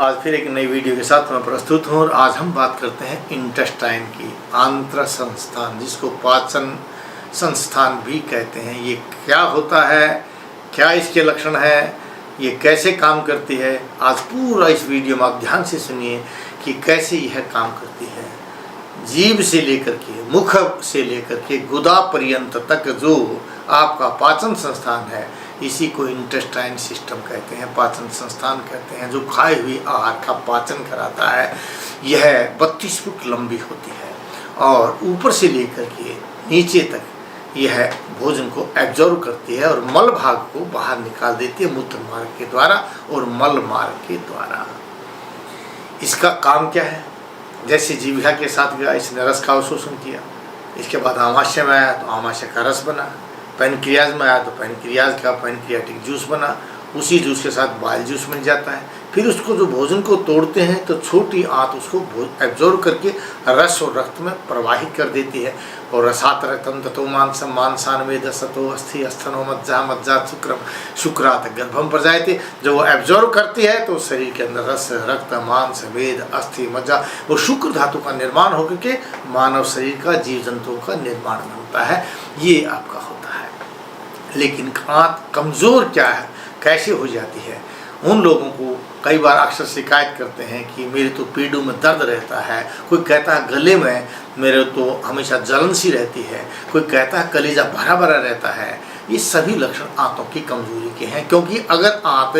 आज फिर एक नई वीडियो के साथ मैं प्रस्तुत हूँ और आज हम बात करते हैं इंटेस्टाइन की, आंत्र संस्थान, जिसको पाचन संस्थान भी कहते हैं। ये क्या होता है, क्या इसके लक्षण है, ये कैसे काम करती है, आज पूरा इस वीडियो में आप ध्यान से सुनिए कि कैसे यह काम करती है। जीभ से लेकर के, मुख से लेकर के गुदा पर्यंत तक जो आपका पाचन संस्थान है, इसी को इंटेस्टाइन सिस्टम कहते हैं, पाचन संस्थान कहते हैं। जो खाए हुए आहार का पाचन कराता है, यह 32 फुट लंबी होती है और ऊपर से लेकर के नीचे तक यह भोजन को एब्जॉर्व करती है और मल भाग को बाहर निकाल देती है मूत्र मार्ग के द्वारा और मल मार्ग के द्वारा। इसका काम क्या है? जैसे जीविका के साथ गया, इसने रस का अवशोषण किया, इसके बाद आमाशय में आया तो आमाशय का रस बना, पैनक्रियाज में आया तो पैनक्रियाज का पैनक्रियाटिक जूस बना, उसी जूस के साथ बाइल जूस बन जाता है। फिर उसको जो भोजन को तोड़ते हैं तो छोटी आंत उसको एब्जॉर्व करके रस और रक्त में प्रवाहित कर देती है। और रसात रक्तम ततो मांसम मांसान वेद सतो अस्थि अस्थनो मज्जा मज्जा शुक्रम शुक्रात गर्भम प्रजायते। जब वो एब्जॉर्व करती है तो शरीर के अंदर रस रक्त मांस वेद अस्थि मज्जा वो शुक्र धातु का निर्माण होकर के मानव शरीर का, जीव जंतुओं का निर्माण बनता है। ये आपका होता है। लेकिन आंत कमज़ोर क्या है, कैसे हो जाती है? उन लोगों को कई बार अक्सर शिकायत करते हैं कि मेरे तो पेड़ों में दर्द रहता है, कोई कहता है गले में मेरे तो हमेशा जलन सी रहती है, कोई कहता है कलेजा भरा भरा रहता है। ये सभी लक्षण आंतों की कमजोरी के हैं, क्योंकि अगर आंत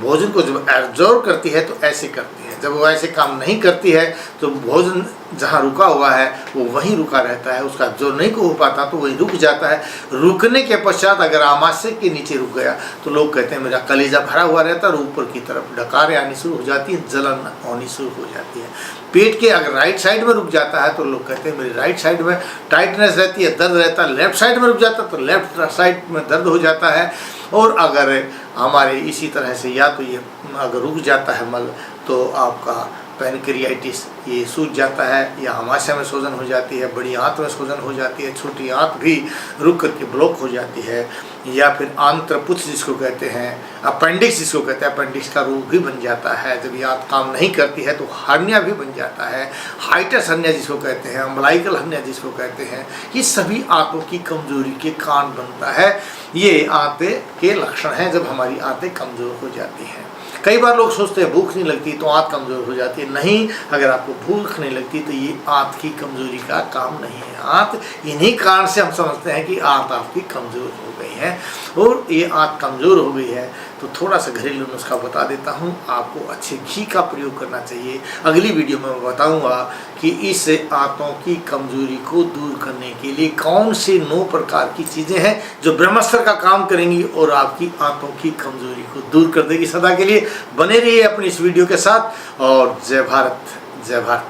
भोजन को जब एब्जॉर्व करती है तो ऐसे करती है, जब वो ऐसे काम नहीं करती है तो भोजन जहाँ रुका हुआ है वो वहीं रुका रहता है, उसका एब्जॉर्व नहीं हो पाता तो वहीं रुक जाता है। रुकने के पश्चात अगर आमाशय के नीचे रुक गया तो लोग कहते हैं मेरा कलेजा भरा हुआ रहता है और ऊपर की तरफ डकार आनी शुरू हो जाती है, जलन होनी शुरू हो जाती है। पेट के अगर राइट साइड में रुक जाता है तो लोग कहते हैं मेरी राइट साइड में टाइटनेस रहती है, दर्द रहता है। लेफ्ट साइड में रुक जाता है तो लेफ्ट साइड में दर्द हो जाता है। और अगर हमारे इसी तरह से या तो ये अगर रुक जाता है मल तो आपका पैनक्रियाटिस ये सूज जाता है, या आमाशय में सूजन हो जाती है, बड़ी आंत में सूजन हो जाती है, छोटी आंत भी रुक करके ब्लॉक हो जाती है, या फिर आंत्रपुच्छ जिसको कहते हैं, अपेंडिक्स जिसको कहते हैं, अपेंडिक्स का रोग भी बन जाता है। जब ये आंत काम नहीं करती है तो हर्निया भी बन जाता है, हाइटस हर्निया जिसको कहते हैं, अम्बलाइकल हर्निया जिसको कहते हैं। ये सभी आंतों की कमजोरी के कारण बनता है। ये आंतें के लक्षण हैं जब हमारी आंतें कमज़ोर हो जाती हैं। कई बार लोग सोचते हैं भूख नहीं लगती तो आंत कमज़ोर हो जाती है। नहीं, अगर आपको भूख नहीं लगती तो ये आंत की कमज़ोरी का काम नहीं है। आंत इन्हीं कारण से हम समझते हैं कि आंत आपकी कमज़ोर हो गई है। और ये आंत कमज़ोर हो गई है तो थोड़ा सा घरेलू नुस्खा बता देता हूँ, आपको अच्छे घी का प्रयोग करना चाहिए। अगली वीडियो में मैं बताऊँगा कि इस आंतों की कमज़ोरी को दूर करने के लिए कौन से 9 प्रकार की चीज़ें हैं जो ब्रह्मास्त्र का काम करेंगी और आपकी आंतों की कमज़ोरी को दूर कर देगी सदा के लिए। बने रहिए अपनी इस वीडियो के साथ और जय भारत, जय भारत।